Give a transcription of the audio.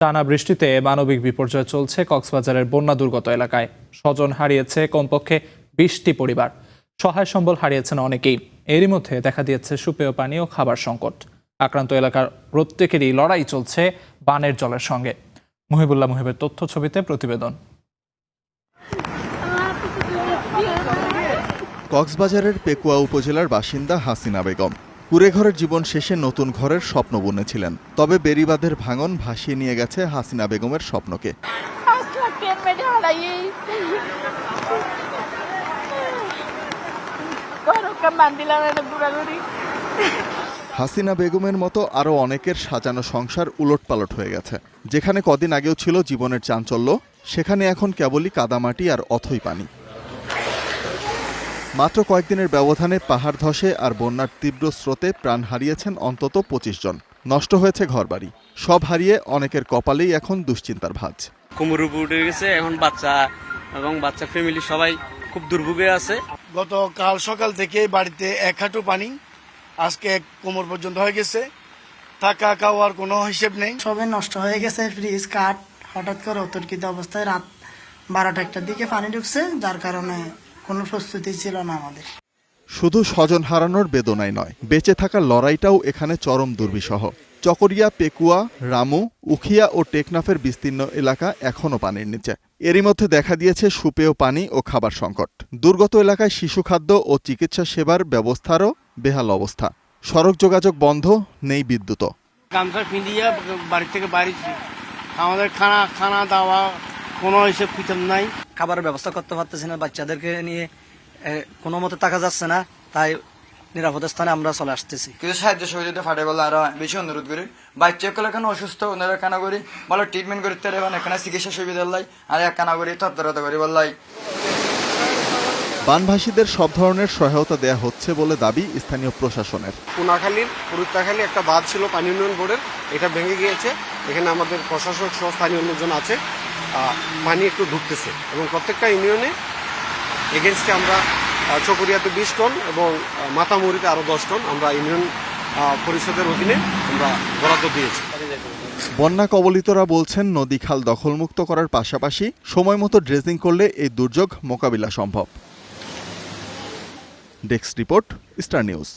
টানা বৃষ্টিতে মানবিক বিপর্যয় চলছে কক্সবাজারের বন্যা দুর্গত এলাকায়। স্বজন হারিয়েছে কমপক্ষে 20টি পরিবার, সহায় সম্বল হারিয়েছেন অনেকেই। এরই মধ্যে দেখা দিয়েছে সুপেয় পানি ও খাবার সংকট। আক্রান্ত এলাকার প্রত্যেকেরই লড়াই চলছে বানের জলের সঙ্গে। মুহিবুল্লাহ মুহিবের তথ্য ছবিতে প্রতিবেদন। কক্সবাজারের পেকুয়া উপজেলার বাসিন্দা হাসিনা বেগম কুড়েঘরের জীবন শেষে নতুন ঘরের স্বপ্ন বুনেছিলেন। তবে বেড়িবাঁধের ভাঙন ভাসিয়ে নিয়ে গেছে হাসিনা বেগমের স্বপ্নকে। হাসিনা বেগমের মতো আরও অনেকের সাজানো সংসার উলটপালট হয়ে গেছে। যেখানে কদিন আগেও ছিল জীবনের চাঞ্চল্য, সেখানে এখন কেবলই কাদামাটি আর অথই পানি। মাত্র কয়েকদিনের ব্যবধানে পাহাড় ধসে আর বন্যার তীব্র স্রোতে প্রাণ হারিয়েছেন অন্তত 25 জন। নষ্ট হয়েছে ঘরবাড়ি। সব হারিয়ে অনেকের কপালেই এখন দুশ্চিন্তার ভাঁজ। কোমর উপর উঠে গেছে, এখন বাচ্চা এবং বাচ্চা ফ্যামিলি সবাই খুব দুর্ভোগে আছে। গতকাল সকাল থেকে বাড়িতে 1 হাঁটু পানি, আজকে কোমর পর্যন্ত হয়ে গেছে। থাকা খাওয়ার কোনো হিসেব নেই। সবে নষ্ট হয়ে গেছে। ফ্রিজ, কাঠ হঠাৎ করে অতর্কিত অবস্থায় রাত 12টার দিকে পানি ঢুকছে, যার কারণে কোনো প্রস্তুতি ছিল না আমাদের। শুধু স্বজন হারানোর বেদনাই নয়, বেঁচে থাকার লড়াইটাও এখানে চরম দুর্বিষহ। চকরিয়া, পেকুয়া, রামু, উখিয়া ও টেকনাফের বিস্তীর্ণ এলাকা এখনও পানির নিচে। এরই মধ্যে দেখা দিয়েছে সুপেয় পানি ও খাবার সংকট। দুর্গত এলাকায় শিশু খাদ্য ও চিকিৎসা সেবার ব্যবস্থারও বেহাল অবস্থা। সড়ক যোগাযোগ বন্ধ, নেই বিদ্যুৎ। গামছা ফিন্দিয়া বাড়ি থেকে বাড়িছি, আমাদের খানা দাওয়া কোনো হিসেব কিতাব নাই। খাবারের ব্যবস্থা করতে পারতেছি না, বাচ্চাদেরকে নিয়ে কোনো মতে থাকা যাচ্ছে না, তাই নিরাপদ স্থানে আমরা চলে আসতেছি। কিছু সাহায্য সহযোগিতা ফাটে বলে আরো বেশি অনুরোধ করি। বাচ্চাগুলো এখানে অসুস্থ, ওনারা কানা করি ভালো ট্রিটমেন্ট করতে পারবেন, এখানে চিকিৎসা সুবিধা লাই আর এক কানা করি তৎপরতা করি বললাই। বানভাসীদের সব ধরনের সহায়তা দেয়া হচ্ছে বলে দাবি স্থানীয় প্রশাসনের। কোনাখালীর পুরুত্তাখালী একটা বাঁধ ছিল পানি উন্নয়ন বোর্ডের, এটা ভেঙে গিয়েছে। এখানে আমাদের প্রশাসক সহ স্থানীয় লোকজন আছে, পানি একটু ঢুকতেছে এবং প্রত্যেকটা ইউনিয়নে এগেনস্টে আমরা চকরিয়াতে 20 টন এবং মাতামুড়িতে আরো 10 টন আমরা ইউনিয়ন পরিষদের অধীনে আমরা বরাদ্দ দিয়েছি। বন্যা কবলিতরা বলছেন, নদী খাল দখলমুক্ত করার পাশাপাশি সময়মতো ড্রেজিং করলে এই দুর্যোগ মোকাবিলা সম্ভব। Desk report, star news.